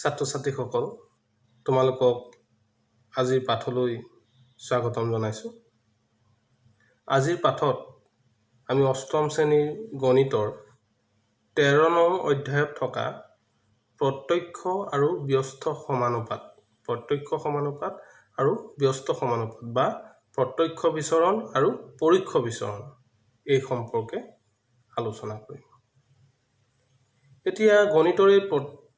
ছাত্ৰ-ছাত্ৰীসকল তোমালোকক আজিৰ পাঠলৈ স্বাগতম জনাইছোঁ। আজিৰ পাঠত আমি অষ্টম শ্ৰেণীৰ গণিতৰ 13 নং অধ্যায়ত থকা প্ৰত্যক্ষ আৰু ব্যস্ত সমানুপাত আৰু ব্যস্ত সমানুপাত বা প্ৰত্যক্ষ বিচৰণ আৰু পৰোক্ষ বিচৰণ এই সম্পৰ্কে আলোচনা কৰিম। এতিয়া গণিতৰ এই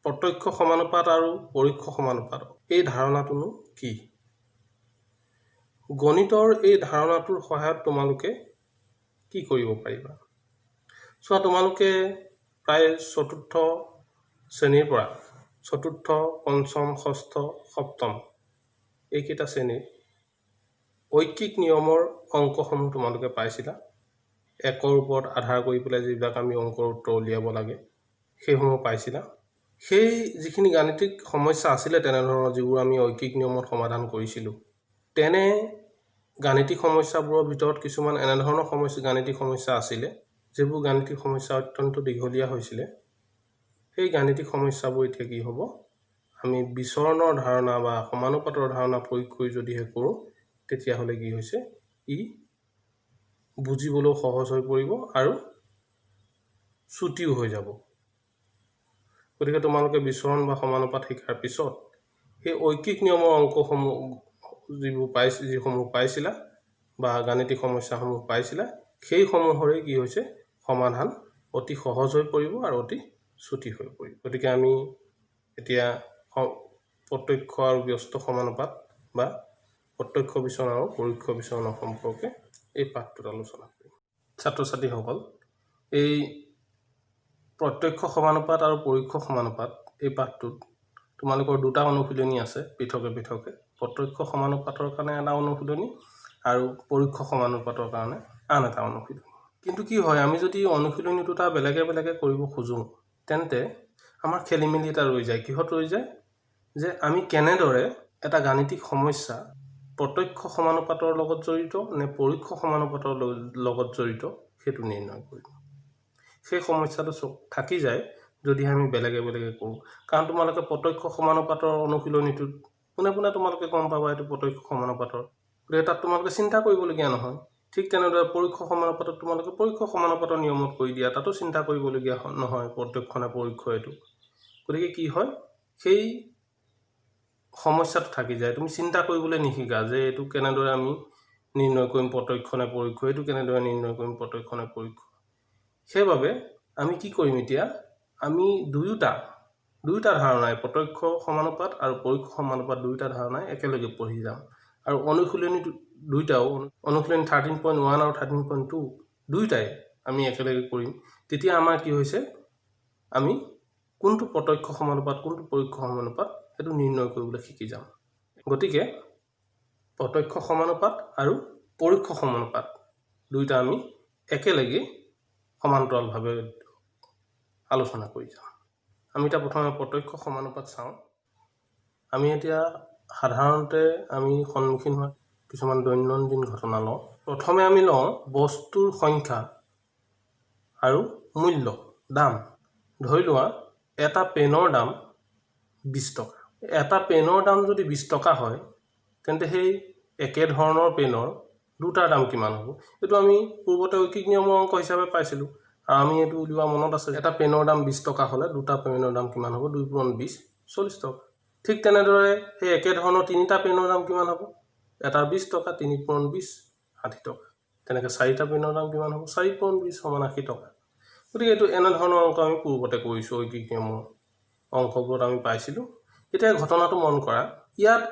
প্ৰত্যক্ষ সমানুপাত আৰু পৰোক্ষ সমানুপাত এই ধাৰণাটোনো কি? গণিতৰ এই ধাৰণাটোৰ সহায়ত তোমালোকে কি কৰিব পাৰিবা? চোৱা, তোমালোকে প্ৰায় চতুৰ্থ শ্ৰেণীৰ পৰা চতুৰ্থ, পঞ্চম, ষষ্ঠ, সপ্তম এইকেইটা শ্ৰেণীৰ ঐকিক নিয়মৰ অংকসমূহ তোমালোকে পাইছিলা। একৰ ওপৰত আধাৰ কৰি পেলাই যিবিলাক আমি অংকৰ উত্তৰ উলিয়াব লাগে সেইসমূহ পাইছিলা। সেই যিখিনি গাণিতিক সমস্যা আছিলে তেনেধৰণৰ যিবোৰ আমি ঐকিক নিয়মত সমাধান কৰিছিলোঁ, তেনে গাণিতিক সমস্যাবোৰৰ ভিতৰত কিছুমান এনেধৰণৰ গাণিতিক সমস্যা আছিলে যিবোৰ গাণিতিক সমস্যা অত্যন্ত দীঘলীয়া হৈছিলে। সেই গাণিতিক সমস্যাবোৰ এতিয়া কি হ'ব, আমি বিচৰণৰ ধাৰণা বা সমানুপাতৰ ধাৰণা প্ৰয়োগ কৰি যদিহে কৰোঁ তেতিয়াহ'লে কি হৈছে, ই বুজিবলৈ সহজ হৈ পৰিব আৰু ছুটিও হৈ যাব। গতিকে তোমালোকে বিচৰণ বা সমানুপাত শিকাৰ পিছত সেই ঐকিক নিয়মৰ অংকসমূহ যিসমূহ পাইছিলা বা গাণিতিক সমস্যাসমূহ পাইছিলা, সেইসমূহৰে কি হৈছে সমাধান অতি সহজ হৈ পৰিব আৰু অতি ছুটি হৈ পৰিব। গতিকে আমি এতিয়া প্ৰত্যক্ষ আৰু ব্যস্ত সমানুপাত বা প্ৰত্যক্ষ বিচৰণ আৰু পৰোক্ষ বিচৰণৰ সম্পৰ্কে এই পাঠটোত আলোচনা কৰিম। ছাত্ৰ-ছাত্ৰীসকল, এই প্ৰত্যক্ষ সমানুপাত আৰু পৰোক্ষ সমানুপাত এই পাঠটোত তোমালোকৰ দুটা অনুশীলনী আছে পৃথকে পৃথকে। প্ৰত্যক্ষ সমানুপাতৰ কাৰণে এটা অনুশীলনী আৰু পৰোক্ষ সমানুপাতৰ কাৰণে আন এটা অনুশীলনী। কিন্তু কি হয়, আমি যদি অনুশীলনী দুটা বেলেগে বেলেগে কৰিব খোজোঁ তেন্তে আমাৰ খেলিমেলি এটা ৰৈ যায়। কিহত ৰৈ যায়? যে আমি কেনেদৰে এটা গাণিতিক সমস্যা প্ৰত্যক্ষ সমানুপাতৰ লগত জড়িত নে পৰোক্ষ সমানুপাতৰ লগত জড়িত সেইটো নিৰ্ণয় কৰিম। সেই সমস্যাটো থাকি যায় যদি আমি বেলেগে বেলেগে কৰোঁ। কাৰণ তোমালোকে প্ৰত্যক্ষ সমানুপাতৰ অনুশীলনীটোত পোনে পোনে তোমালোকে গম পাবা এইটো প্ৰত্যক্ষ সমানুপাতৰ, গতিকে তাত তোমালোকে চিন্তা কৰিবলগীয়া নহয়। ঠিক তেনেদৰে পৰোক্ষ সমানুপাতত তোমালোকে পৰোক্ষ সমানুপাতৰ নিয়মত কৰি দিয়া, তাতো চিন্তা কৰিবলগীয়া নহয় প্ৰত্যক্ষ নে পৰোক্ষ এইটো। গতিকে কি হয়, সেই সমস্যাটো থাকি যায়। তুমি চিন্তা কৰিবলৈ নিশিকা যে এইটো কেনেদৰে আমি নিৰ্ণয় কৰিম প্ৰত্যক্ষ নে পৰোক্ষ, এইটো কেনেদৰে নিৰ্ণয় কৰিম প্ৰত্যক্ষ নে পৰোক্ষ। সেইবাবে আমি কি কৰিম এতিয়া, আমি দুয়োটা ধাৰণাই প্ৰত্যক্ষ সমানুপাত আৰু পৰোক্ষ সমানুপাত দুয়োটা ধাৰণাই একেলগে পঢ়ি যাম। আৰু অনুশীলনী দুয়োটাও, অনুশীলনী 13.1 আৰু 13.2 দুয়োটাই আমি একেলগে কৰিম। তেতিয়া আমাৰ কি হৈছে, আমি কোনটো প্ৰত্যক্ষ সমানুপাত কোনটো পৰোক্ষ সমানুপাত সেইটো নিৰ্ণয় কৰিবলৈ শিকি যাম। গতিকে প্ৰত্যক্ষ সমানুপাত আৰু পৰোক্ষ সমানুপাত দুয়োটা আমি একেলগে সমান্তৰালভাৱে আলোচনা কৰি যাম। আমি এতিয়া প্ৰথমে প্ৰত্যক্ষ সমানুপাত চাওঁ। আমি এতিয়া সাধাৰণতে আমি সন্মুখীন হোৱা কিছুমান দৈনন্দিন ঘটনা লওঁ। প্ৰথমে আমি লওঁ বস্তুৰ সংখ্যা আৰু মূল্য, দাম। ধৰি লোৱা এটা পেনৰ দাম 20 টকা। এটা পেনৰ দাম যদি 20 টকা হয় তেন্তে সেই একেধৰণৰ পেনৰ দুটাৰ দাম কিমান হ'ব? এইটো আমি পূৰ্বতে ঐকিক নিয়মৰ অংক হিচাপে পাইছিলোঁ আৰু আমি এইটো উলিওৱা মনত আছে। এটা পেনৰ দাম 20 টকা হ'লে দুটা পেনৰ দাম কিমান হ'ব? 2 × 20 40 টকা। ঠিক তেনেদৰে সেই একেধৰণৰ তিনিটা পেনৰ দাম কিমান হ'ব? এটাৰ 20 টকা, 3 × 20 60 টকা। তেনেকৈ চাৰিটা পেনৰ দাম কিমান হ'ব? 4 × 20 = 80 টকা। গতিকে এইটো এনেধৰণৰ অংক আমি পূৰ্বতে কৰিছোঁ, ঐকিক নিয়মৰ অংকবোৰত আমি পাইছিলোঁ। এতিয়া ঘটনাটো মন কৰা, ইয়াত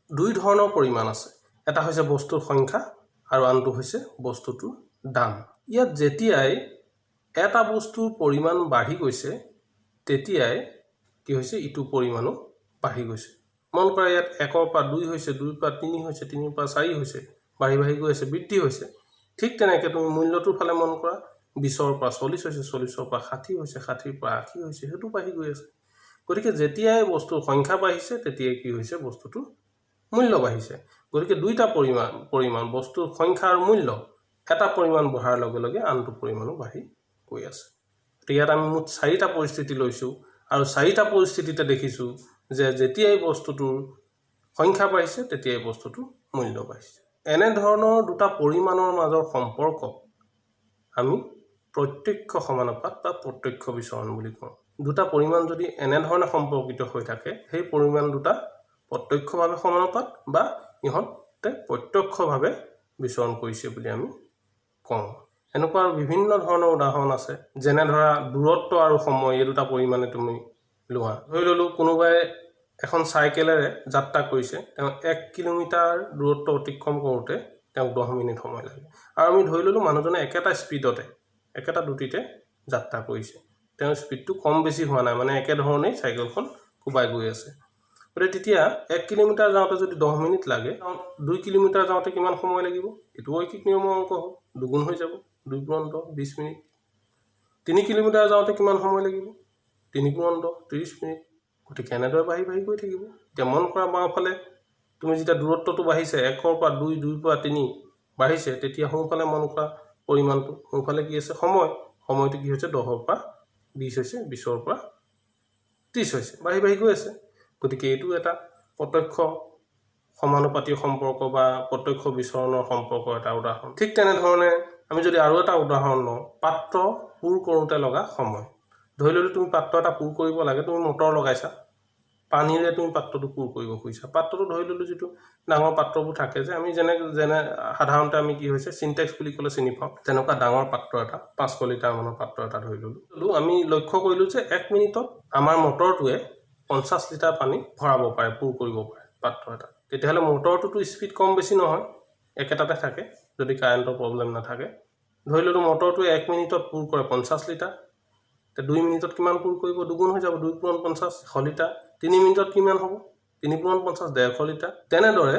দুই ধৰণৰ পৰিমাণ আছে। এটা হৈছে বস্তুৰ সংখ্যা আৰু আনটো হৈছে বস্তুটোৰ দাম। ইয়াত যেতিয়াই এটা বস্তুৰ পৰিমাণ বাঢ়ি গৈছে তেতিয়াই কি হৈছে, ইটো পৰিমাণো বাঢ়ি গৈছে। মন কৰা, ইয়াত 1ৰ পৰা 2 হৈছে, 2ৰ পৰা 3 হৈছে, 3ৰ পৰা 4 হৈছে, বাঢ়ি বাঢ়ি গৈ আছে, বৃদ্ধি হৈছে। ঠিক তেনেকৈ তুমি মূল্যটোৰ ফালে মন কৰা, 20ৰ পৰা 40 হৈছে, 40ৰ পৰা 60 হৈছে, 60ৰ পৰা 80 হৈছে, সেইটো বাঢ়ি গৈ আছে। গতিকে যেতিয়াই বস্তুৰ সংখ্যা বাঢ়িছে তেতিয়াই কি হৈছে, বস্তুটোৰ মূল্য বাঢ়িছে। গতিকে দুইটা পৰিমাণ বস্তুৰ সংখ্যা আৰু মূল্য, এটা পৰিমাণ বঢ়াৰ লগে লগে আনটো পৰিমাণো বাঢ়ি গৈ আছে। ইয়াত আমি মুঠ 4টা পৰিস্থিতি লৈছোঁ আৰু চাৰিটা পৰিস্থিতিতে দেখিছোঁ যে যেতিয়াই বস্তুটোৰ সংখ্যা বাঢ়িছে তেতিয়াই বস্তুটোৰ মূল্য বাঢ়িছে। এনেধৰণৰ দুটা পৰিমাণৰ মাজৰ সম্পৰ্ক আমি প্ৰত্যক্ষ সমানুপাত বা প্ৰত্যক্ষ বিচৰণ বুলি কওঁ। দুটা পৰিমাণ যদি এনেধৰণে সম্পৰ্কিত হৈ থাকে সেই পৰিমাণ দুটা প্ৰত্যক্ষভাৱে সমানুপাত বা ইহঁতে প্ৰত্যক্ষভাৱে বিচৰণ কৰিছে বুলি আমি কওঁ। এনেকুৱা বিভিন্ন ধৰণৰ উদাহৰণ আছে, যেনে ধৰা দূৰত্ব আৰু সময় এই দুটা পৰিমাণে তুমি লোৱা। ধৰি ল'লোঁ কোনোবাই এখন চাইকেলেৰে যাত্ৰা কৰিছে, তেওঁ 1 কিলোমিটাৰ দূৰত্ব অতিক্ৰম কৰোঁতে তেওঁক 10 মিনিট সময় লাগে। আৰু আমি ধৰি ল'লোঁ মানুহজনে একেটা স্পীডতে একেটা দ্ৰুতিতে যাত্ৰা কৰিছে, তেওঁৰ স্পীডটো কম বেছি হোৱা নাই, মানে একেধৰণেই চাইকেলখন কোবাই গৈ আছে। গতিকে তেতিয়া 1 কিলোমিটাৰ যাওঁতে যদি 10 মিনিট লাগে, 2 কিলোমিটাৰ যাওঁতে কিমান সময় লাগিব? এইটো ঐকিক নিয়মৰ অংক হ'ল, দুগুণ হৈ যাব, 2 × 10 20 মিনিট। 3 কিলোমিটাৰ যাওঁতে কিমান সময় লাগিব? 3 × 10 30 মিনিট। গতিকে এনেদৰে বাঢ়ি বাঢ়ি গৈ থাকিব। এতিয়া মন কৰা বাওঁফালে তুমি যেতিয়া দূৰত্বটো বাঢ়িছে 1ৰ পৰা 2, 2ৰ পৰা 3 বাঢ়িছে, তেতিয়া সোঁফালে মন কৰা পৰিমাণটো সোঁফালে কি আছে? সময়টো কি হৈছে? 10ৰ পৰা 20 হৈছে, 20ৰ পৰা 30 হৈছে, বাঢ়ি বাঢ়ি গৈ আছে। গতিকে এইটো এটা প্ৰত্যক্ষ সমানুপাতিক সম্পৰ্ক বা প্ৰত্যক্ষ বিচৰণৰ সম্পৰ্কৰ এটা উদাহৰণ। ঠিক তেনেধৰণে আমি যদি আৰু এটা উদাহৰণ লওঁ, পাত্ৰ পুৰ কৰোঁতে লগা সময়। ধৰি ল'লোঁ তুমি পাত্ৰ এটা পুৰ কৰিব লাগে, তুমি মটৰ লগাইছা, পানীৰে তুমি পাত্ৰটো পুৰ কৰিব খুজিছা। পাত্ৰটো ধৰি ল'লোঁ যিটো ডাঙৰ পাত্ৰবোৰ থাকে যে আমি যেনে সাধাৰণতে আমি কি হৈছে চিনটেক্স বুলি ক'লে চিনি পাওঁ, তেনেকুৱা ডাঙৰ পাত্ৰ এটা 500 লিটাৰ মানৰ পাত্ৰ এটা ধৰি ল'লোঁ। আমি লক্ষ্য কৰিলোঁ যে 1 মিনিটত আমাৰ মটৰটোৱে 50 লিটাৰ পানী ভৰাব পাৰে, পুৰ কৰিব পাৰে পাত্ৰ এটা। তেতিয়াহ'লে মটৰটোতো স্পীড কম বেছি নহয়, একেটাতে থাকে যদি কাৰেণ্টৰ প্ৰব্লেম নাথাকে। ধৰি ল'লোঁ মটৰটোৱে 1 মিনিটত পুৰ কৰে 50 লিটাৰ, এতিয়া 2 মিনিটত কিমান পুৰ কৰিব? দুগুণ হৈ যাব, 2 × 50 100 লিটাৰ। 3 মিনিটত কিমান হ'ব? 3 × 50 150 লিটাৰ। তেনেদৰে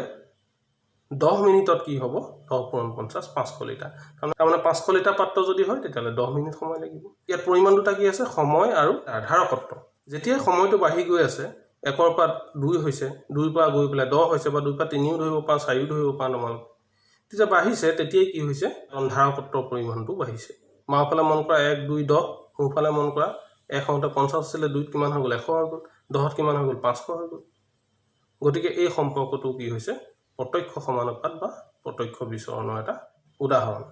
10 মিনিটত কি হ'ব? 10 × 50 500 লিটাৰ। তাৰমানে 500 লিটাৰ পাত্ৰ যদি হয় তেতিয়াহ'লে 10 মিনিট সময় লাগিব। ইয়াত পৰিমাণ দুটা কি আছে? সময় আৰু ধাৰকত্ব। যেতিয়াই সময়টো বাঢ়ি গৈ আছে, 1ৰ পৰা 2 হৈছে, 2ৰ পৰা গৈ পেলাই 10 হৈছে, বা 2ৰ পৰা 3ও ধৰিব পাৰা, 4ও ধৰিব পাৰা তোমালোকে। তেতিয়া বাঢ়িছে, তেতিয়াই কি হৈছে? ধাৰকত্বৰ পৰিমাণটো বাঢ়িছে। মাওফালে মন কৰা 1 2 10, সোঁফালে মন কৰা 1 হওঁতে 50 আছিলে, 2ত কিমান হৈ গ'ল? 100 হৈ গ'ল, 10ত কিমান হৈ গ'ল? 500 হৈ গ'ল। গতিকে এই সম্পৰ্কটো কি হৈছে? প্ৰত্যক্ষ সমানুপাত বা প্ৰত্যক্ষ বিচৰণৰ এটা উদাহৰণ।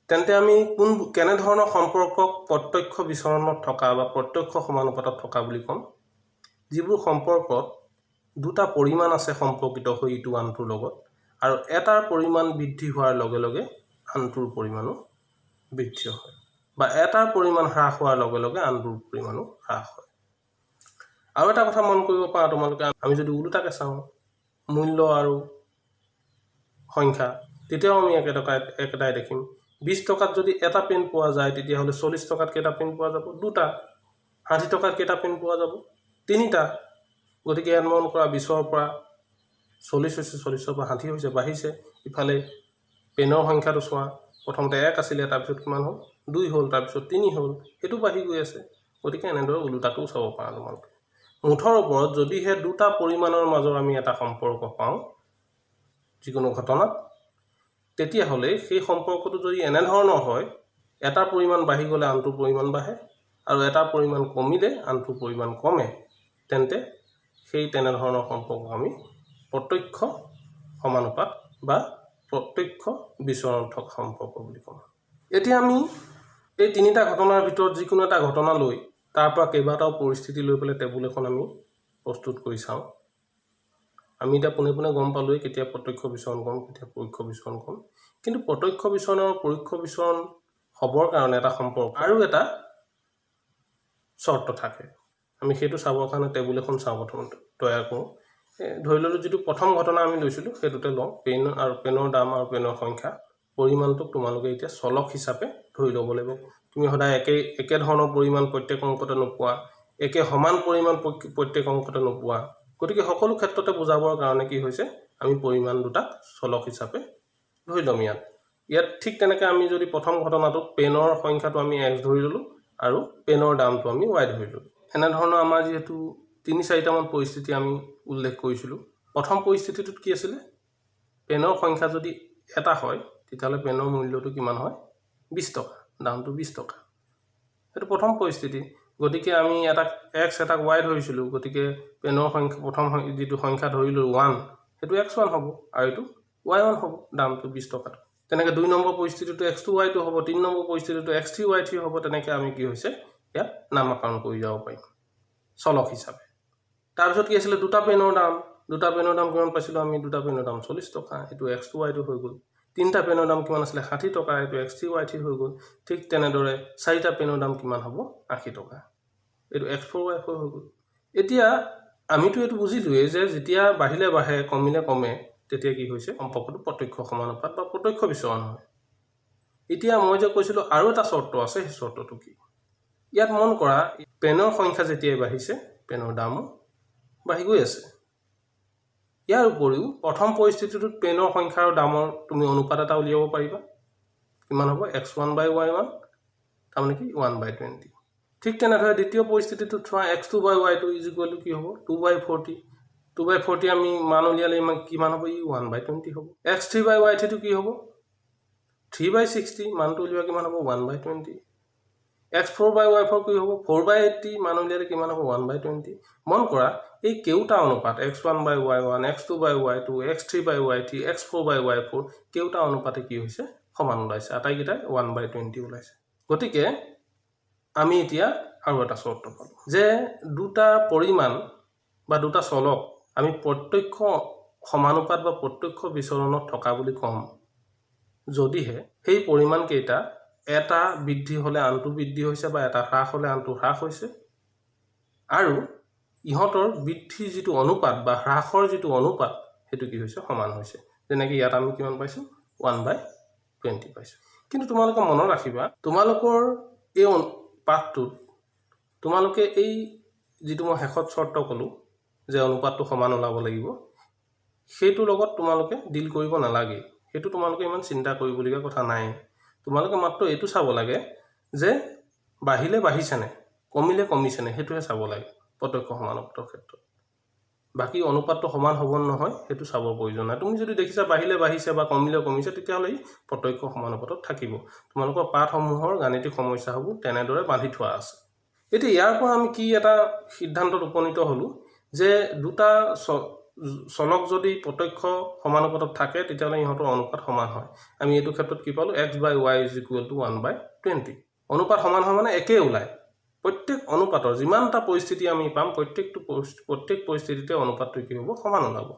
তেন্তে আমি কেনেধৰণৰ সম্পৰ্কক প্ৰত্যক্ষ বিচৰণত থকা বা প্ৰত্যক্ষ সমানুপাতত থকা বুলি ক'ম? যিবোৰ সম্পৰ্কত দুটা পৰিমাণ আছে সম্পৰ্কিত হৈ ইটো আনটোৰ লগত, আৰু এটাৰ পৰিমাণ বৃদ্ধি হোৱাৰ লগে লগে আনটোৰ পৰিমাণো বৃদ্ধি হয়, বা এটাৰ পৰিমাণ হ্ৰাস হোৱাৰ লগে লগে আনটোৰ পৰিমাণো হ্ৰাস হয়। আৰু এটা কথা মন কৰিব পাৰা তোমালোকে, আমি যদি ওলোটাকে চাওঁ মূল্য আৰু সংখ্যা, তেতিয়াও আমি একেটাই দেখিম। 20 টকাত যদি এটা পেন পোৱা যায়, তেতিয়াহ'লে 40 টকাত কেইটা পেন পোৱা যাব? 2টা। 60 টকাত কেইটা পেন পোৱা যাব? 3টা। গতিকে ইয়াত মন কৰা 20ৰ পৰা 40 হৈছে, 40ৰ পৰা 60 হৈছে, বাঢ়িছে। ইফালে পেনৰ সংখ্যাটো চোৱা, প্ৰথমতে 1 আছিলে, তাৰপিছত কিমান হ'ল? 2 হ'ল, তাৰপিছত 3 হ'ল, সেইটো বাঢ়ি গৈ আছে। গতিকে এনেদৰে ওলোটাটোও চাব পাৰা তোমালোকে। মুঠৰ ওপৰত যদিহে দুটা পৰিমাণৰ মাজৰ আমি এটা সম্পৰ্ক পাওঁ যিকোনো ঘটনাত, তেতিয়াহ'লে সেই সম্পৰ্কটো যদি এনেধৰণৰ হয়, এটাৰ পৰিমাণ বাঢ়ি গ'লে আনটোৰ পৰিমাণ বাঢ়ে, আৰু এটাৰ পৰিমাণ কমিলে আনটোৰ পৰিমাণ কমে, তেন্তে সেই তেনেধৰণৰ সম্পৰ্ক আমি প্ৰত্যক্ষ সমানুপাত বা প্ৰত্যক্ষ বিচৰণ থকা সম্পৰ্ক বুলি কওঁ। এতিয়া আমি এই 3টা ঘটনাৰ ভিতৰত যিকোনো এটা ঘটনা লৈ তাৰ পৰা কেইবাটাও পৰিস্থিতি লৈ পেলাই টেবুল এখন আমি প্ৰস্তুত কৰি চাওঁ। আমি এতিয়া পোনে পোনে গম পালোৱেই কেতিয়া প্ৰত্যক্ষ বিচৰণ ক'ম, কেতিয়া পৰোক্ষ বিচৰণ ক'ম। কিন্তু প্ৰত্যক্ষ বিচৰণ আৰু পৰোক্ষ বিচৰণ হ'বৰ কাৰণে এটা সম্পৰ্ক আৰু এটা চৰ্ত থাকে। আমি সেইটো চাবৰ কাৰণে টেবুল এখন চাওঁ, প্ৰথমতে তৈয়াৰ কৰোঁ। ধৰি ল'লোঁ যিটো প্ৰথম ঘটনা আমি লৈছিলোঁ সেইটোতে লওঁ, পেন আৰু পেনৰ দাম আৰু পেনৰ সংখ্যা। পৰিমাণটোক তোমালোকে এতিয়া চলক হিচাপে ধৰি ল'ব লাগিব। তুমি সদায় একে ধৰণৰ পৰিমাণ প্ৰত্যেক অংকতে নোপোৱা, একে সমান পৰিমাণ প্ৰত্যেক অংকতে নোপোৱা। গতিকে সকলো ক্ষেত্ৰতে বুজাবৰ কাৰণে কি হৈছে, আমি পৰিমাণ দুটাক চলক হিচাপে ধৰি ল'ম। ইয়াত ঠিক তেনেকৈ আমি যদি প্ৰথম ঘটনাটোত পেনৰ সংখ্যাটো আমি x ধৰি ল'লোঁ আৰু পেনৰ দামটো আমি y ধৰি ল'লোঁ। এনেধৰণৰ আমাৰ যিহেতু 3-4টামান পৰিস্থিতি আমি উল্লেখ কৰিছিলোঁ। প্ৰথম পৰিস্থিতিটোত কি আছিলে? পেনৰ সংখ্যা যদি এটা হয়, তেতিয়াহ'লে পেনৰ মূল্যটো কিমান হয়? 20 টকা, দামটো 20 টকা। সেইটো প্ৰথম পৰিস্থিতি। গতিকে আমি এটা এক্স এটাক ৱাই ধৰিছিলোঁ, গতিকে পেনৰ সংখ্যা প্ৰথম যিটো সংখ্যা ধৰিলোঁ 1, সেইটো x1 হ'ব আৰু এইটো y1 হ'ব, দামটো 20 টকাটো। তেনেকৈ 2 নম্বৰ পৰিস্থিতিটো x2 y2 হ'ব, 3 নম্বৰ পৰিস্থিতিটো x3 y3 হ'ব। তেনেকৈ আমি কি হৈছে ইয়াত নামাকৰণ কৰি যাব পাৰিম চলক হিচাপে। তাৰপিছত কি আছিলে দুটা পেনৰ দাম কিমান পাইছিলোঁ আমি? দুটা পেনৰ দাম 40 টকা, এইটো x2 y2 হৈ গ'ল। তিনিটা পেনৰ দাম কিমান আছিলে? 60 টকা, এইটো x3 y3 হৈ গ'ল। ঠিক তেনেদৰে চাৰিটা পেনৰ দাম কিমান হ'ব? 80 টকা, এইটো x4 y4 হৈ গ'ল। এতিয়া আমিতো এইটো বুজিলোৱেই যে যেতিয়া বাঢ়িলে বাঢ়ে কমিলে কমে, তেতিয়া কি হৈছে সম্পৰ্কটো প্ৰত্যক্ষ সমানুপাত বা প্ৰত্যক্ষ বিচৰণ হয়। এতিয়া মই যে কৈছিলোঁ আৰু এটা চৰ্ত আছে, সেই চৰ্তটো কি? ইয়াত মন কৰা পেনৰ সংখ্যা যেতিয়াই বাঢ়িছে পেনৰ দামো বাঢ়ি গৈ আছে। ইয়াৰ উপৰিও প্ৰথম পৰিস্থিতিটোত পেনৰ সংখ্যা আৰু দামৰ তুমি অনুপাত এটা উলিয়াব পাৰিবা। কিমান হ'ব? x1/y1, তাৰমানে কি 1/20। ঠিক তেনেদৰে দ্বিতীয় পৰিস্থিতিটোত চোৱা x2/y2 কি হ'ব? 2/40। 2/40 আমি মান উলিয়ালে কিমান হ'ব? 1/20 হ'ব। x3/y3 কি হ'ব? 3/60, মানটো উলিওৱা কিমান হ'ব? 1/20। x4/y4 কি হ'ব? 4/80, মান উলিয়ালে কিমান হ'ব? 1/20। মন কৰা এই কেউটা অনুপাত x1/y1, x2/y2, x3/y3, x4/y4 কেউটা অনুপাতে কি হৈছে? সমান ওলাইছে, আটাইকেইটাই 1/20 ওলাইছে। গতিকে আমি এতিয়া আৰু এটা চৰ্ত পালোঁ যে দুটা পৰিমাণ বা দুটা চলক আমি প্ৰত্যক্ষ সমানুপাত বা প্ৰত্যক্ষ বিচৰণত থকা বুলি ক'ম যদিহে সেই পৰিমাণকেইটা এটা বৃদ্ধি হ'লে আনটো বৃদ্ধি হৈছে বা এটা হ্ৰাস হ'লে আনটো হ্ৰাস হৈছে, আৰু ইহঁতৰ বৃদ্ধিৰ যিটো অনুপাত বা হ্ৰাসৰ যিটো অনুপাত সেইটো কি হৈছে? সমান হৈছে। যেনেকৈ ইয়াত আমি কিমান পাইছোঁ? 1/20 পাইছোঁ। কিন্তু তোমালোকে মনত ৰাখিবা, তোমালোকৰ এই পাঠটোত তোমালোকে এই যিটো মই শেষত চৰ্ত ক'লোঁ যে অনুপাতটো সমান ওলাব লাগিব, সেইটোৰ লগত তোমালোকে ডিল কৰিব নালাগে। সেইটো তোমালোকে ইমান চিন্তা কৰিবলগীয়া কথা নাই। তোমালোকে মাত্ৰ এইটো চাব লাগে যে বাঢ়িলে বাঢ়িছেনে, কমিলে কমিছেনে, সেইটোহে চাব লাগে প্ৰত্যক্ষ সমানুপাতৰ ক্ষেত্ৰত। বাকী অনুপাতটো সমান হ'ব নহয় সেইটো চাবৰ প্ৰয়োজন নাই। তুমি যদি দেখিছা বাঢ়িলে বাঢ়িছে বা কমিলে কমিছে, তেতিয়াহ'লে ই প্ৰত্যক্ষ সমানুপাতত থাকিব। তোমালোকৰ পাঠসমূহৰ গাণিতিক সমস্যাসমূহ তেনেদৰে বান্ধি থোৱা আছে। এতিয়া ইয়াৰ পৰা আমি কি এটা সিদ্ধান্তত উপনীত হ'লোঁ যে দুটা চলক যদি প্ৰত্যক্ষ সমানুপাতত থাকে তেতিয়াহ'লে ইহঁতৰ অনুপাত সমান হয়। আমি এইটো ক্ষেত্ৰত কি পালোঁ? x/y = 1/20। অনুপাত সমান হয় মানে একেই ওলায়। প্ৰত্যেক অনুপাতৰ যিমানটা পৰিস্থিতি আমি পাম প্ৰত্যেক পৰিস্থিতিতে অনুপাতটো কি হ'ব? সমান ওলাব।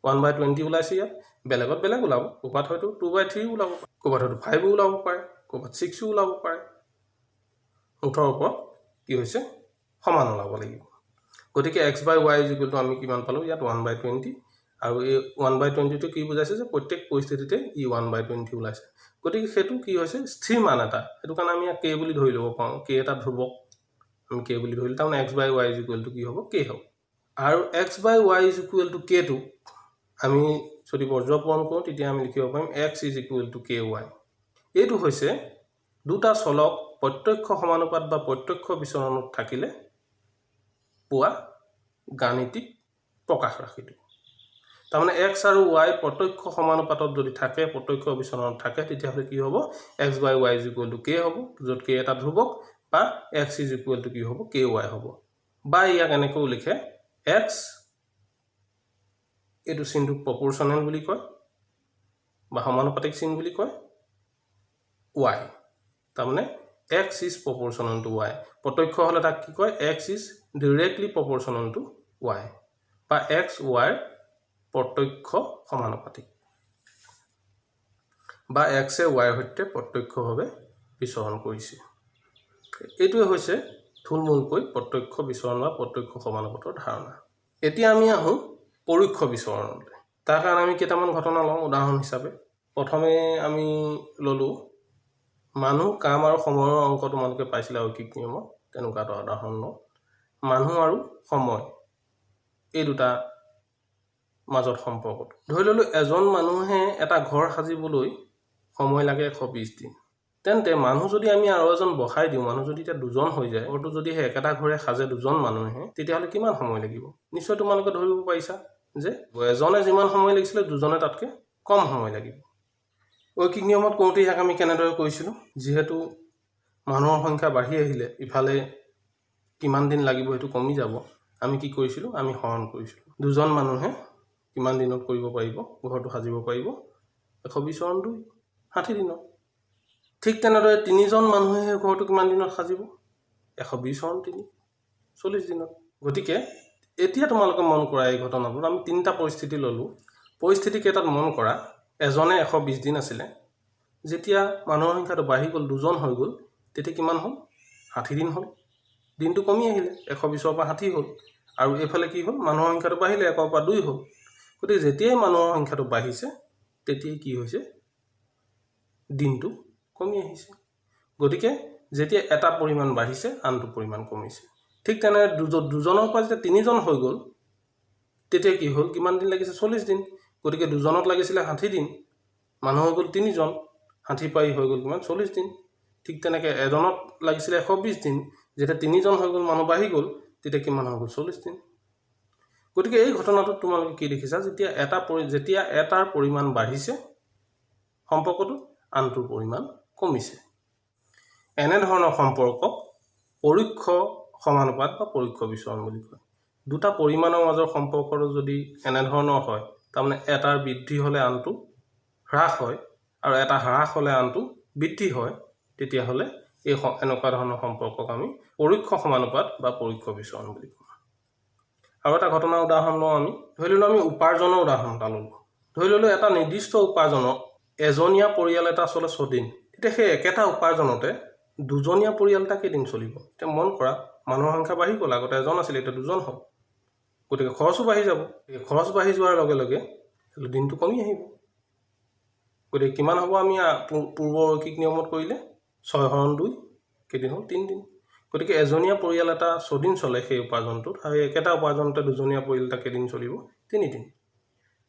1/20 ওলাইছে ইয়াত, বেলেগত বেলেগ ওলাব। ক'ৰবাত হয়তো 2/3 ওলাব পাৰে, ক'ৰবাত হয়তো 5 ওলাব পাৰে, ক'ৰবাত 6 ওলাব পাৰে। মুঠৰ ওপৰত কি হৈছে? সমান ওলাব লাগিব। গতিকে x/y আমি কিমান পালোঁ? ইয়াত 1/20, আৰু এই 1/20টো কি বুজাইছে? যে প্ৰত্যেক পৰিস্থিতিতে ই 1/20 ওলাইছে। গতিকে সেইটো কি হৈছে? স্থিৰ মান এটা। সেইটো কাৰণে আমি ইয়াক k বুলি ধৰি ল'ব পাৰোঁ। k এটা ধ্ৰুৱক আমি k বুলি ধৰিলোঁ, তাৰমানে x/y কি হ'ব? k হ'ব। আৰু x/y k টো আমি যদি বৰ্জপূৰণ কৰোঁ তেতিয়া আমি লিখিব পাৰিম x = ky। এইটো হৈছে দুটা চলক প্ৰত্যক্ষ সমানুপাত বা প্ৰত্যক্ষ বিচৰণত থাকিলে পোৱা গাণিতিক প্ৰকাশ ৰাশিটো। তাৰমানে x আৰু y প্ৰত্যক্ষ সমানুপাতত যদি থাকে, প্ৰত্যক্ষ বিচৰণত থাকে, তেতিয়াহ'লে কি হ'ব? x/y k হ'ব, য'ত k এটা ধ্ৰুৱক, বা x কি হ'ব? ky হ'ব। বা ইয়াক এনেকৈও লিখে x, এইটো চিনটোক প্ৰপৰ্চনেল বুলি কয় বা সমানুপাতিক চিন বুলি কয়, y, তাৰমানে x is proportional to y। প্ৰত্যক্ষ হ'লে তাক কি কয়? x is directly proportional to y, বা x y প্ৰত্যক্ষ সমানুপাতিক, বা x y সৈতে প্ৰত্যক্ষভাৱে বিচৰণ কৰিছে। এইটোৱে হৈছে থুলমূলকৈ প্ৰত্যক্ষ বিচৰণ বা প্ৰত্যক্ষ সমানুপাতৰ ধাৰণা। এতিয়া আমি আহোঁ পৰোক্ষ বিচৰণলৈ। তাৰ কাৰণে আমি কেইটামান ঘটনা লওঁ উদাহৰণ হিচাপে। প্ৰথমে আমি ল'লোঁ মানুহ, কাম আৰু সময়ৰ অংক। তোমালোকে পাইছিলা ঐকিক নিয়মত, তেনেকুৱা এটা উদাহৰণ লওঁ। মানুহ আৰু সময় এই দুটা মাজত সম্পৰ্কটো ধৰি ল'লোঁ। এজন মানুহে এটা ঘৰ সাজিবলৈ সময় লাগে 120 দিন। তেন্তে মানুহ যদি আমি আৰু এজন বহাই দিওঁ, মানুহ যদি এতিয়া 2জন হৈ যায়, ঘৰটো যদি সেই একেটা ঘৰে সাজে 2জন মানুহে, তেতিয়াহ'লে কিমান সময় লাগিব? নিশ্চয় তোমালোকে ধৰিব পাৰিছা যে এজনে যিমান সময় লাগিছিলে 2জনে তাতকৈ কম সময় লাগিব। ঐকিক নিয়মত কৰোঁতে ইয়াক আমি কেনেদৰে কৰিছিলোঁ? যিহেতু মানুহৰ সংখ্যা বাঢ়ি আহিলে, ইফালে কিমান দিন লাগিব সেইটো কমি যাব আমি কি কৰিছিলোঁ আমি হৰণ কৰিছিলোঁ দুজন মানুহে কিমান দিনত কৰিব পাৰিব ঘৰটো সাজিব পাৰিব 120 হৰণ 2 60 দিনত ঠিক তেনেদৰে তিনিজন মানুহে ঘৰটো কিমান দিনত সাজিব 120 হৰণ 3 40 দিনত গতিকে এতিয়া তোমালোকে মন কৰা এই ঘটনাটোত আমি তিনিটা পৰিস্থিতি ললোঁ পৰিস্থিতি কেইটাত মন কৰা এজনে 120 দিন আছিলে যেতিয়া মানুহৰ সংখ্যাটো বাঢ়ি গ'ল দুজন হৈ গ'ল তেতিয়া কিমান হ'ল 60 দিন হ'ল দিনটো কমি আহিলে 120 পৰা 60 হ'ল আৰু এফালে কি হ'ল মানুহৰ সংখ্যাটো বাঢ়িলে 1 পৰা 2 হ'ল গতিকে যেতিয়াই মানুহৰ সংখ্যাটো বাঢ়িছে তেতিয়াই কি হৈছে দিনটো কমি আহিছে গতিকে যেতিয়া এটা পৰিমাণ বাঢ়িছে আনটো পৰিমাণ কমিছে ঠিক তেনে দুজনৰ পৰা যেতিয়া তিনিজন হৈ গ'ল তেতিয়া কি হ'ল কিমান দিন লাগিছে 40 দিন গতিকে দুজনত লাগিছিলে 60 দিন মানুহ হৈ গ'ল তিনিজন 60 পাই হৈ গ'ল কিমান 40 দিন ঠিক তেনেকৈ এজনত লাগিছিলে 120 দিন যেতিয়া তিনিজন হৈ গ'ল মানুহ বাঢ়ি গ'ল তেতিয়া কিমান হৈ গ'ল 40 দিন গতিকে এই ঘটনাটোত তোমালোকে কি দেখিছা যেতিয়া এটাৰ পৰিমাণ বাঢ়িছে সম্পৰ্কটো আনটোৰ পৰিমাণ কমিছে এনেধৰণৰ সম্পৰ্কক পৰোক্ষ সমানুপাত বা পৰোক্ষ বিচৰণ বুলি কয় দুটা পৰিমাণৰ মাজৰ সম্পৰ্কটো যদি এনেধৰণৰ হয় তাৰমানে এটাৰ বৃদ্ধি হ'লে আনটো হ্ৰাস হয় আৰু এটা হ্ৰাস হ'লে আনটো বৃদ্ধি হয় তেতিয়াহ'লে এই এনেকুৱা ধৰণৰ সম্পৰ্কক আমি পৰোক্ষ সমানুপাত বা পৰোক্ষ বিচৰণ বুলি কওঁ আৰু এটা ঘটনাৰ উদাহৰণ লওঁ আমি ধৰি ল'লোঁ আমি উপাৰ্জনৰ উদাহৰণ এটা ল'লোঁ ধৰি ল'লোঁ এটা নিৰ্দিষ্ট উপাৰ্জনত এজনীয়া পৰিয়াল এটা চলে 6 দিন তেতিয়া সেই একেটা উপাৰ্জনতে দুজনীয়া পৰিয়াল এটা কেইদিন চলিব এতিয়া মন কৰা মানুহৰ সংখ্যা বাঢ়ি গ'ল আগতে এজন আছিল এতিয়া দুজন হ'ল গতিকে খৰচো বাঢ়ি যাব খৰচ বাঢ়ি যোৱাৰ লগে লগে দিনটো কমি আহিব গতিকে কিমান হ'ব আমি পূৰ্ব ঐকিক নিয়মত কৰিলে 6 হৰণ 2 কেইদিন হ'ল 3 দিন গতিকে এজনীয়া পৰিয়াল এটা 6 দিন চলে সেই উপাৰ্জনটোত আৰু একেটা উপাৰ্জনতে দুজনীয়া পৰিয়াল এটা কেইদিন চলিব 3 দিন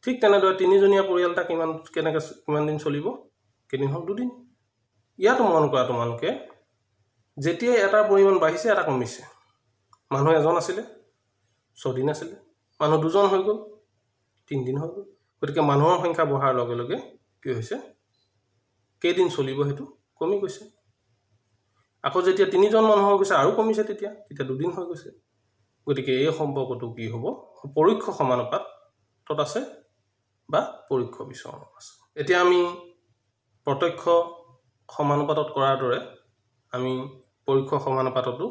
ঠিক তেনেদৰে তিনিজনীয়া পৰিয়াল এটা কিমান দিন চলিব কেইদিন হ'ল 2 দিন ইয়াতো মন কৰা তোমালোকে যেতিয়াই এটাৰ পৰিমাণ বাঢ়িছে এটা কমিছে মানুহ এজন আছিলে 6 দিন আছিলে মানুহ দুজন হৈ গ'ল 3 দিন হৈ গ'ল গতিকে মানুহৰ সংখ্যা বঢ়াৰ লগে লগে কি হৈছে কেইদিন চলিব সেইটো কমি গৈছে আকৌ যেতিয়া তিনিজন মানুহ হৈ গৈছে আৰু কমিছে তেতিয়া 2 দিন হৈ গৈছে গতিকে এই সম্পৰ্কটো কি হ'ব পৰোক্ষ সমানুপাতত আছে বা পৰোক্ষ বিচৰণত আছে এতিয়া আমি প্ৰত্যক্ষ সমানুপাতত কৰাৰ দৰে আমি পৰোক্ষ সমানুপাততো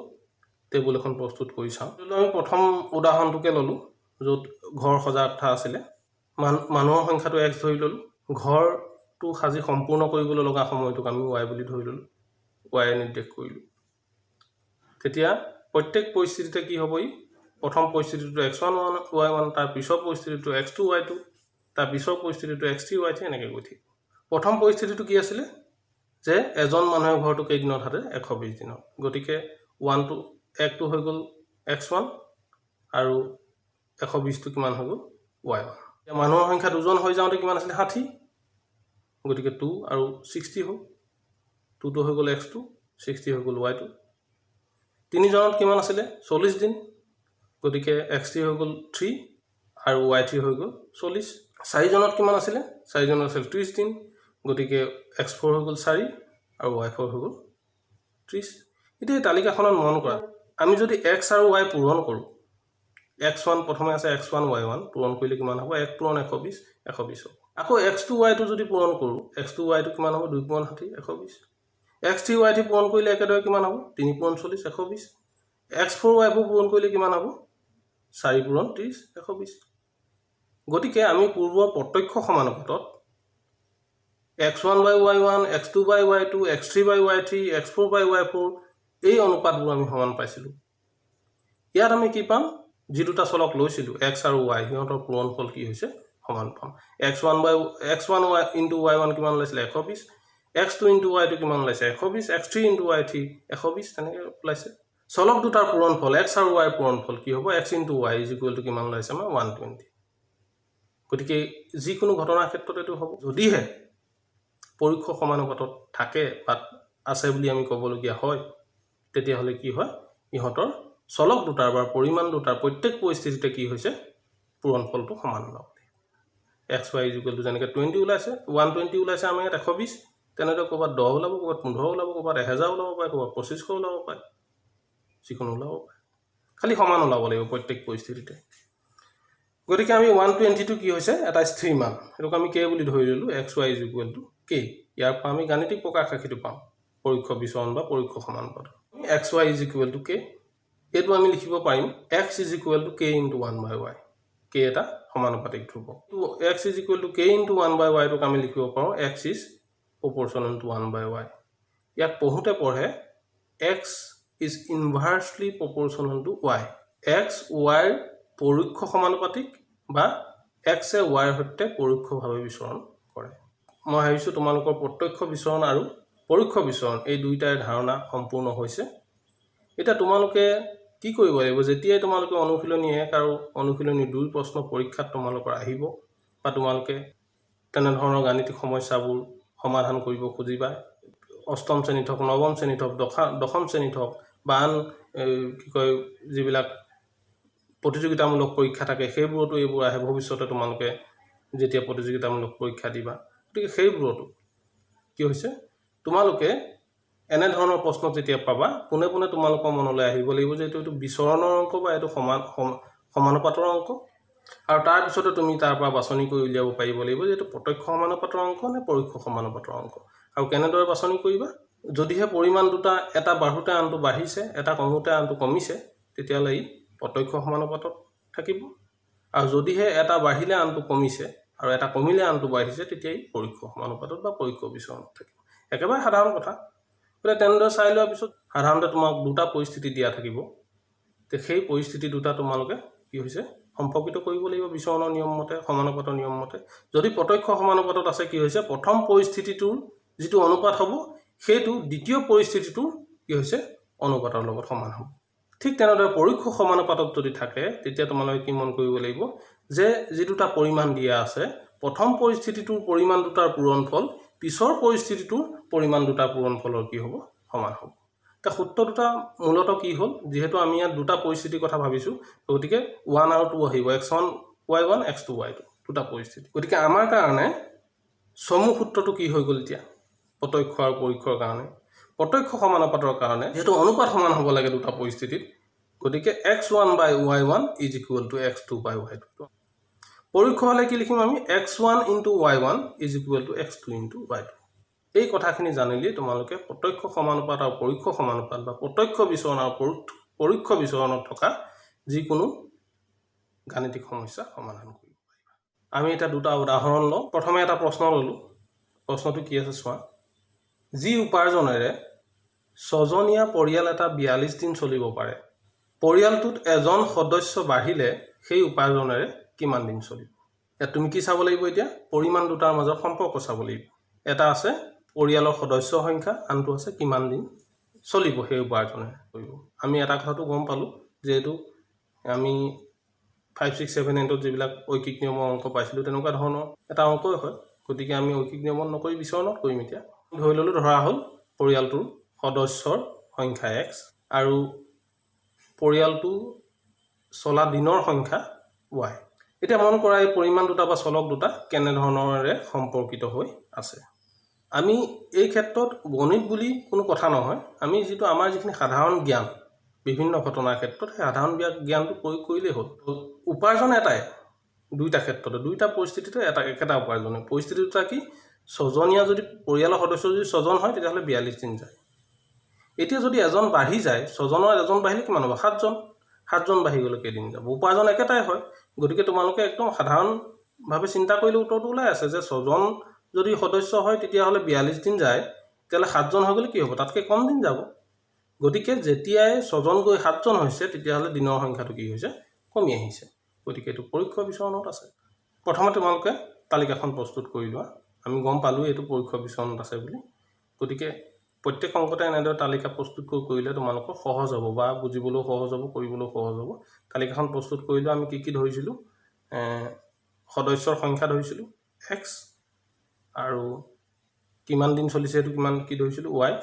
টেবুল এখন প্ৰস্তুত কৰি চাওঁ আমি প্ৰথম উদাহৰণটোকে ল'লোঁ য'ত ঘৰ সজাৰ কথা আছিলে মানুহৰ সংখ্যাটো x ধৰি ল'লোঁ ঘৰটো সাজি সম্পূৰ্ণ কৰিবলৈ লগা সময়টোক আমি y বুলি ধৰি ল'লোঁ y নিৰ্দেশ কৰিলোঁ তেতিয়া প্ৰত্যেক পৰিস্থিতিতে কি হ'ব প্ৰথম পৰিস্থিতিটো x1 y1 তাৰ পিছৰ পৰিস্থিতিটো x2 y2 তাৰ পিছৰ পৰিস্থিতিটো x3 y3 এনেকৈ গৈ থাকিব প্ৰথম পৰিস্থিতিটো কি আছিলে যে এজন মানুহে ঘৰটো কেইদিনত হাতে 120 দিনত গতিকে 1টো হৈ গ'ল x1 আৰু 120টো কিমান হৈ গ'ল y1 মানুহৰ সংখ্যা দুজন হৈ যাওঁতে কিমান আছিলে 60 গতিকে 2 আৰু 60 হ'ল 2টো হৈ গ'ল x2 60 হৈ গ'ল y2 তিনিজনত কিমান আছিলে 40 দিন গতিকে x3 হৈ গ'ল 3 আৰু y3 হৈ গ'ল 40 চাৰিজনত কিমান আছিলে চাৰিজনত আছিল 30 দিন গতিকে x4 হৈ গ'ল 4 আৰু y4 হৈ গ'ল 30 এতিয়া এই তালিকাখনত মন কৰা আমি যদি x আৰু y পূৰণ কৰোঁ x1 প্ৰথমে আছে x1 y1 পূৰণ কৰিলে কিমান হ'ব 1 পূৰণ 120 120 হ'ব আকৌ x2 y2 যদি পূৰণ কৰোঁ x2 y2 কিমান হ'ব 2 পূৰণ 60 120 x3 y3 পূৰণ কৰিলে একেদৰে কিমান হ'ব 3 পূৰণ 40 120 x4 y4 পূৰণ কৰিলে কিমান হ'ব 4 পূৰণ 30 120 গতিকে আমি পূৰ্বৰ প্ৰত্যক্ষ সমানুপাতত x1 by y1 x2 by y2 x3 by y3 x4 by y4 এই অনুপাতবোৰ আমি সমান পাইছিলোঁ ইয়াত আমি কি পাম যি দুটা চলক লৈছিলোঁ x আৰু y সিহঁতৰ পূৰণফল কি হৈছে সমান পাম x1 y into y1 কিমান ওলাইছিলে 120 x2 into y2 কিমান ওলাইছে 120 x3 into y3 120 তেনেকৈ ওলাইছে চলক দুটাৰ পূৰণফল x আৰু y পূৰণফল কি হ'ব x into y is equal to কিমান ওলাইছে আমাৰ 120 গতিকে যিকোনো ঘটনাৰ ক্ষেত্ৰত এইটো হ'ব যদিহে পৰোক্ষ সমানুপাতত থাকে বা আছে বুলি আমি ক'বলগীয়া হয় তেতিয়াহ'লে কি হয় ইহঁতৰ চলক দুটাৰ বা পৰিমাণ দুটাৰ প্ৰত্যেক পৰিস্থিতিতে কি হৈছে পূৰণফলটো সমান হ'ব xy is equal to যেনেকৈ 20 ওলাইছে 120 ওলাইছে আমাৰ ইয়াত 120 তেনেদৰে ক'ৰবাত 10 ওলাব ক'ৰবাত 15 ওলাব ক'ৰবাত 1000 ওলাব পাৰে ক'ৰবাত 2500 ওলাব পাৰে যিকোনো ওলাব পাৰে খালি সমান ওলাব লাগিব প্ৰত্যেক পৰিস্থিতিতে গতিকে আমি 120 কি হৈছে এটা স্থিৰ মান এটোক আমি k বুলি ধৰি ললো xy = k ইয়াৰ পৰা আমি গাণিতিক প্ৰকাশ ৰাখিটো পাম পৰোক্ষ বিচৰণ বা পৰোক্ষ সমানুপাত xy = k এটো আমি লিখিব পাৰিম x = k * 1/y k এটা সমানুপাতিক ধ্ৰুৱক তো x = k * 1/y টোক আমি লিখিব পাৰো x is proportional to 1/y ইয়াক পঢ়োতে পঢ়ে x is inversely proportional to y x y পৰোক্ষ সমানুপাতিক বা x এ y সৈতে পৰোক্ষভাৱে বিচৰণ কৰে মই ভাবিছো তোমালোকৰ প্ৰত্যক্ষ বিচৰণ আৰু পৰোক্ষ বিচৰণ এই দুইটাৰ ধাৰণা সম্পূৰ্ণ হৈছে এটা তোমালোকে কি কৰিব লাগিব যেতিয়া তোমালোকে অনুশীলনী 1 আৰু অনুশীলনী 2 প্ৰশ্ন পৰীক্ষাত তোমালোকৰ আহিব বা তোমালোকে তেনে ধৰণৰ গাণিতিক সমস্যাবোৰ সমাধান কৰিব খুজিবা অষ্টম শ্ৰেণীত হওক নৱম শ্ৰেণীত হওক দশম শ্ৰেণীত হওক বা কি কয় যিবিলাক প্ৰতিযোগিতামূলক পৰীক্ষা থাকে সেইবোৰতো এইবোৰ আহে ভৱিষ্যতে তোমালোকে যেতিয়া প্ৰতিযোগিতামূলক পৰীক্ষা দিবা গতিকে সেইবোৰতো কি হৈছে তোমালোকে এনে ধৰণৰ প্ৰশ্ন যেতিয়া পাবা পুনে পুনে তোমালোকৰ মনলৈ আহিব লাগিব যে এইটো বিচৰণৰ অংক বা এইটো সমানুপাতৰ অংক আৰু তাৰ পিছতে তুমি তাৰ পৰা বাছনি কৰি উলিয়াব পাৰিব লাগিব যে এইটো প্ৰত্যক্ষ সমানুপাতৰ অংক নে পৰোক্ষ সমানুপাতৰ অংক আৰু কেনেদৰে বাছনি কৰিবা যদিহে পৰিমাণ দুটা এটা বাঢ়োতে আনটো বাঢ়িছে এটা কমোতে আনটো কমিছে তেতিয়ালে ই প্ৰত্যক্ষ সমানুপাতত থাকিব আৰু যদিহে এটা বাঢ়িলে আনটো কমিছে আৰু এটা কমিলে আনটো বাঢ়িছে তেতিয়া ই পৰোক্ষ সমানুপাতত বা পৰোক্ষ বিচৰণত থাকিব একেবাৰে সাধাৰণ কথা গতিকে তেনেদৰে চাই লোৱাৰ পিছত সাধাৰণতে তোমাক দুটা পৰিস্থিতি দিয়া থাকিব তে সেই পৰিস্থিতি দুটা তোমালোকে কি হৈছে সম্পৰ্কিত কৰিব লাগিব বিচৰণৰ নিয়ম মতে সমানুপাতৰ নিয়ম মতে যদি প্ৰত্যক্ষ সমানুপাতত আছে কি হৈছে প্ৰথম পৰিস্থিতিটোৰ যেটো অনুপাত হ'ব সেইটো দ্বিতীয় পৰিস্থিতিটোৰ কি হৈছে অনুপাতৰ লগত সমান হ'ব ঠিক তেনেদৰে পৰোক্ষ সমানুপাতত যদি থাকে তেতিয়া তোমালোকে কি মন কৰিব লাগিব যে যেটোটা পৰিমাণ দিয়া আছে প্ৰথম পৰিস্থিতিটোৰ পৰিমাণ দুটাৰ পূৰণফল পিছৰ পৰিস্থিতিটোৰ পৰিমাণ দুটাৰ পূৰণফলৰ কি হ'ব সমান হ'ব তা সূত্ৰ দুটা মূলত কি হ'ল যেহেতু আমি ইয়াত দুটা পৰিস্থিতিৰ কথা ভাবিছো গতিকে 1 আৰু 2 আহিব x1 y1 x2 y2 দুটা পৰিস্থিতি গতিকে আমাৰ কাৰণে সমূহ সূত্ৰটো কি হৈ গ'ল এতিয়া প্ৰত্যক্ষ আৰু পৰোক্ষৰ কাৰণে প্ৰত্যক্ষ সমানুপাতৰ কাৰণে যেহেতু অনুপাত সমান হ'ব লাগে দুটা পৰিস্থিতিত গতিকে x1/y1 = x2/y2 পৰোক্ষ হলে কি লিখিম আমি x1 * y1 = x2 * y2 এই কথাখিনি জানিলে তোমালোকে প্ৰত্যক্ষ সমানুপাত আৰু পৰোক্ষ সমানুপাত বা প্ৰত্যক্ষ বিচৰণ আৰু পৰোক্ষ বিচৰণত থকা যিকোনো গাণিতিক সমস্যা সমাধান কৰিব পাৰিবা আমি এটা দুটা উদাহৰণ লওঁ প্ৰথমে এটা প্ৰশ্ন ললো প্ৰশ্নটো কি আছে চোৱা যি উপাৰ্জনেৰে ছজনীয়া পৰিয়াল এটা 42 দিন চলিব পাৰে পৰিয়ালটোত এজন সদস্য বাঢ়িলে সেই উপাৰ্জনেৰে কিমান দিন চলিব এতিয়া তুমি কি চাব লাগিব এতিয়া পৰিমাণ দুটাৰ মাজৰ সম্পৰ্ক চাব লাগিব এটা আছে পৰিয়ালৰ সদস্য সংখ্যা আনটো আছে কিমান দিন চলিব সেই উপাৰ্জনে কৰিব আমি এটা কথাটো গম পালো যে এটো আমি 5 6 7 8 যিবিলাক ঐকিক নিয়মৰ অংক পাইছিলো তেনেকুৱা ধৰণৰ এটা অংকই হয় গতিকে আমি ঐকিক নিয়মত নকৰি বিচৰণত কৰিম এতিয়া ধৰি ললো ধৰা হ'ল পৰিয়ালটোৰ সদস্যৰ সংখ্যা x আৰু পৰিয়ালটো চলা দিনৰ সংখ্যা y এতিয়া মন কৰা এই পৰিমাণ দুটা বা চলক দুটা কেনে ধৰণৰে সম্পৰ্কিত হৈ আছে আমি এই ক্ষেত্ৰত গণিত বুলি কোনো কথা নহয় আমি যেটো আমাৰ যিখিনি সাধাৰণ জ্ঞান বিভিন্ন ঘটনাৰ ক্ষেত্ৰত সাধাৰণ জ্ঞানটো প্ৰয়োগ কৰিলে হ'ল উপাৰ্জন এটাই দুইটা ক্ষেত্ৰতে দুইটা পৰিস্থিতিতে একেটা উপাৰ্জন পৰিস্থিতি দুটা কি ছজনীয়া যদি পৰিয়ালৰ সদস্য যদি ছজন হয় তেতিয়াহলে 42 দিন যায় এতিয়া যদি এজন বাঢ়ি যায় ছজনৰ এজন বাঢ়িলে কিমান হ'ব 7জন বাঢ়ি গলে কেদিন যাব উপাৰ্জন একেটাই হয় গতিকে তোমালোকে একদম সাধাৰণ ভাবে চিন্তা কৰিলে উত্তৰটো ওলাই আছে যে ছজন যদি সদস্য হয় তেতিয়াহলে 42 দিন যায় তেতিয়াহলে 7জন হৈ গলে কি হ'ব তাতকে কম দিন যাব গতিকে যেতিয়াই ছজন গৈ 7জন হৈছে তেতিয়াহলে দিনৰ সংখ্যাটো কি হৈছে কমি আহিছে গতিকে এটো পৰোক্ষ বিচৰণত আছে প্ৰথমে তোমালোকে তালিকাখন প্ৰস্তুত কৰি লোৱা আমি গম পালো এটো পৰোক্ষ বিচৰণত আছে বুলি গতিকে প্ৰত্যেক অংকতে এনেদৰে তালিকা প্ৰস্তুত কৰিলে তোমালোকৰ সহজ হ'ব বা বুজিবলৈ সহজ হ'ব কৰিবলৈ সহজ হ'ব তালিকাখন প্ৰস্তুত কৰিলে আমি কি ধৰিছিলো সদস্যৰ সংখ্যা ধৰিছিলো x আৰু কিমান দিন চলিছে এটো কিমান কি ধৰিছিলো y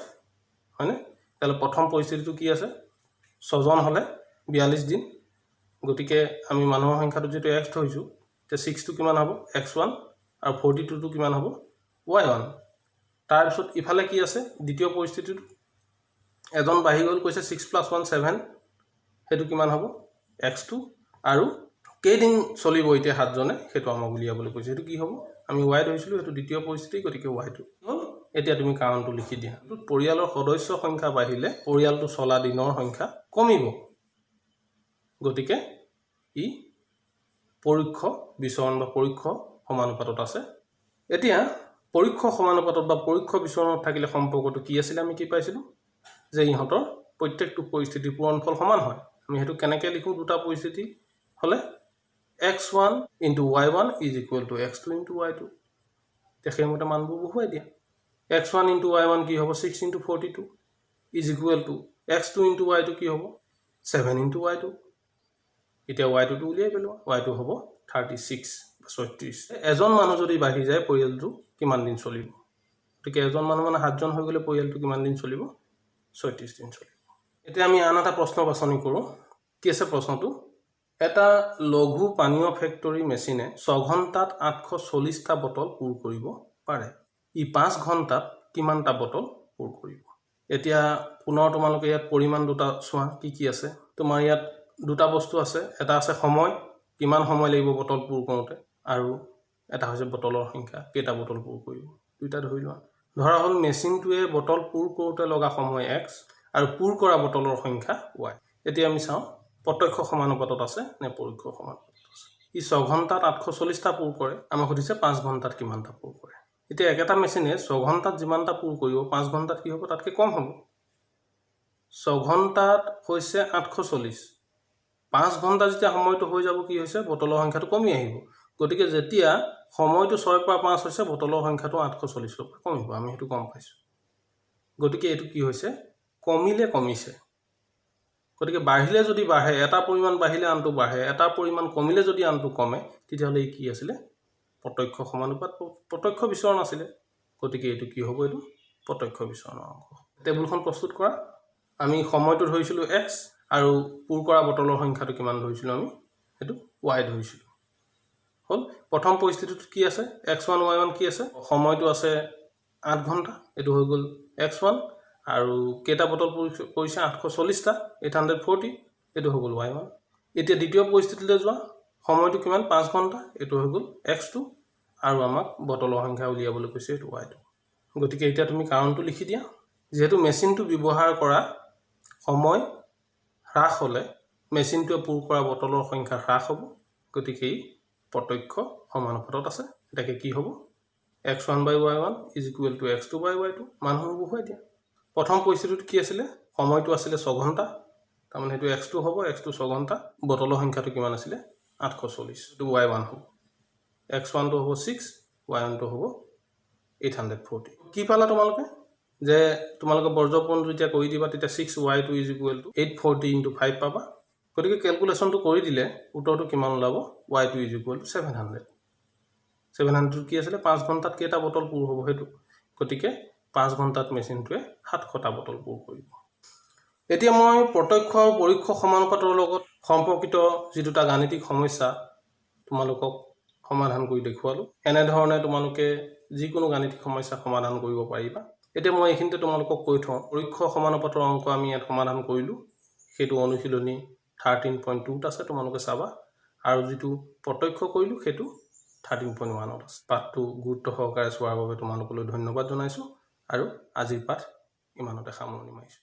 হয়নে তাহলে প্ৰথম পৰিস্থিতিটো কি আছে ছজন হলে 42 দিন গতিকে আমি মানুহৰ সংখ্যাটো যেটো x ধৰিছো তে 6 টো কিমান হ'ব x1 আৰু 42 টো কিমান হ'ব y1 তাৰ পিছত ইফালে কি আছে দ্বিতীয় পৰিস্থিতিটো এজন বাঢ়ি গল কৈছে 6 + 1 7 সেইটো কিমান হ'ব x2 আৰু কেইদিন চলিব এতিয়া 7 জনে সেইটো আমাক উলিয়াবলৈ কৈছে সেইটো কি হ'ব আমি y ধৰিছিলো সেইটো দ্বিতীয় পৰিস্থিতি গতিকে y2 হ'ল এতিয়া তুমি কাৰণটো লিখি দিয়া পৰিয়ালৰ সদস্য সংখ্যা বাঢ়িলে পৰিয়ালটো চলা দিনৰ সংখ্যা কমিব গতিকে ই পৰোক্ষ বিচৰণ বা পৰোক্ষ সমানুপাতত আছে এতিয়া পৰোক্ষ সমানুপাতত বা পৰোক্ষ বিচৰণত থাকিলে সম্পৰ্কটো কি আছিল আমি কি পাইছিলো যে ইহঁতৰ প্ৰত্যেকটো পৰিস্থিতি পূৰণফল সমান হয় আমি হেতু কেনেকৈ লিখো দুটা পৰিস্থিতি হলে x1 * y1 = x2 * y2 দেখে মতে মানবোৰ বহুৱাই দিয়া x1 * y1 কি হ'ব 6 * 42 = x2 * y2 কি হ'ব 7 * y2 এতিয়া y2 টো উলিয়াই পেলো y2 হ'ব 36 বা 36 এজন মানুহ যদি বাঢ়ি যায় পৰিয়ালটো কিমান দিন চলিব ঠিক এজন মানুহ মানে 7 জন হৈ গলে পৰিয়ালটো কিমান দিন চলিব 36 দিন চলিব এতিয়া আমি আন এটা প্ৰশ্ন বাছনি কৰো কি আছে প্ৰশ্নটো এটা লঘু পানীয় ফেক্টৰী মেচিনে 6 ঘণ্টাত 840টা বটল পুৰ কৰিব পাৰে ই 5 ঘণ্টাত কিমানটা বটল পুৰ কৰিব এতিয়া পুনৰ তোমালোকে ইয়াত পৰিমাণ দুটা চোৱা কি কি আছে তোমাৰ ইয়াত দুটা বস্তু আছে এটা আছে সময় কিমান সময় লাগিব বটল পুৰ কৰোতে আৰু এটা হৈছে বটলৰ সংখ্যা কেইটা বটল পুৰ কৰিব দুইটা ধৰি লোৱা ধৰা হল মেচিনটোৱে বটল পুৰ কৰোতে লগা সময় x আৰু পুৰ কৰা বটলৰ সংখ্যা y এতিয়া আমি চাওঁ প্ৰত্যক্ষ সমানুপাতত আছে নে পৰোক্ষ সমানুপাতত আছে ই 6 ঘণ্টাত 840টা পুৰ কৰে আমাক সুধিছে 5 ঘণ্টাত কিমানটা পুৰ কৰে এতিয়া একেটা মেচিনে 6 ঘণ্টাত যিমানটা পুৰ কৰিব 5 ঘণ্টাত কি হ'ব তাতকৈ কম হ'ব 6 ঘণ্টাত হৈছে 840 5 ঘণ্টা যেতিয়া সময়টো হৈ যাব কি হৈছে বটলৰ সংখ্যাটো কমি আহিব গতিকে যেতিয়া সময়টো 6 পৰা 5 হৈছে বটলৰ সংখ্যাটো 840 ৰ পৰা কমিব আমি হেতু কম পাইছো গতিকে এটো কি হৈছে কমিলে কমিছে গতিকে বাঢ়িলে যদি বাঢ়ে এটা পৰিমাণ বাঢ়িলে আনটো বাঢ়ে এটা পৰিমাণ কমিলে যদি আনটো কমে তেতিয়াহলে কি আছিল প্ৰত্যক্ষ সমানুপাত প্ৰত্যক্ষ বিচৰণ আছিল গতিকে এটো কি হ'ব এটো প্ৰত্যক্ষ বিচৰণৰ অংশ টেবুলখন প্ৰস্তুত কৰা আমি সময়টো ধৰিছিলো x আৰু পুৰ কৰা বটলৰ সংখ্যাটো কিমান ধৰিছিলো আমি এটো y ধৰিছিলো হল প্ৰথম পৰিস্থিতিটো কি আছে x1 y1 কি আছে সময়টো আছে 8 ঘণ্টা এটো হৈ গল x1 আৰু কেটা বটল পৰিছে 840টা 840 এটো হৈ গল y1 এতিয়া দ্বিতীয় পৰিস্থিতিলৈ যোৱা সময়টো কিমান 5 ঘণ্টা এটো হৈ গল x2 আৰু আমাক বটলৰ সংখ্যা উলিয়াবলৈ কৈছে এটো y2 গতিকে এতিয়া তুমি কাৰণটো লিখি দিয়া যেহেতু মেচিনটো ব্যৱহাৰ কৰা সময় হ্ৰাস হলে মেচিনটোৱে পুৰ কৰা বটলৰ সংখ্যা হ্ৰাস হ'ব গতিকে প্ৰত্যক্ষ সমানুপাতত আছে এটাকে কি হ'ব x1 / y1 = x2 / y2 মানসমূহ বহুৱাই দিয়া প্ৰথম পৰিস্থিতিটো কি আছিল সময়টো আছিল 6 ঘণ্টা তাৰ মানে হেতু x2 হ'ব x2 6 ঘণ্টা বটলৰ সংখ্যাটো কিমান আছিল 840 এটো y1 হ'ব x1 টো হ'ব 6 y1 টো হ'ব 840 কি পালা তোমালোকে যে তোমালোকে বৰ্জপন যেতিয়া কৰি দিবা তেতিয়া 6y2 = 840 * 5 পাবা গতিকে ক্যালকুলেশনটো কৰি দিলে উত্তৰটো কিমান ওলাব y2 = 700 700 কি আছিল 5 ঘণ্টাত কেটা বটল পুৰ হ'ব হেতু গতিকে 5 ঘণ্টাত মেচিনটোৱে 700টা বটল পুৰ কৰিব এতিয়া মই প্ৰত্যক্ষ আৰু পৰোক্ষ সমানুপাতৰ লগত সম্পৰ্কিত যেটা গাণিতিক সমস্যা তোমালোকক সমাধান কৰি দেখুৱালো এনে ধৰণে তোমালোকে যিকোনো গাণিতিক সমস্যা সমাধান কৰিব পাৰিবা এতিয়া মই এইখিনিতে তোমালোকক কৈ থওঁ পৰোক্ষ সমানুপাতৰ অংক আমি ইয়াত সমাধান কৰিলো হেতু অনুশীলনী 13.2 আছে তোমালোকে চাবা আৰু যেটো প্ৰত্যক্ষ কৰিলো হেতু 13.1 আছে পাঠটো গুৰুত্ব সহকাৰে চোৱাৰ বাবে তোমালোকলৈ ধন্যবাদ জনাইছো আৰু আজিৰ পাঠ ইমানতে সামৰণি মাৰিছো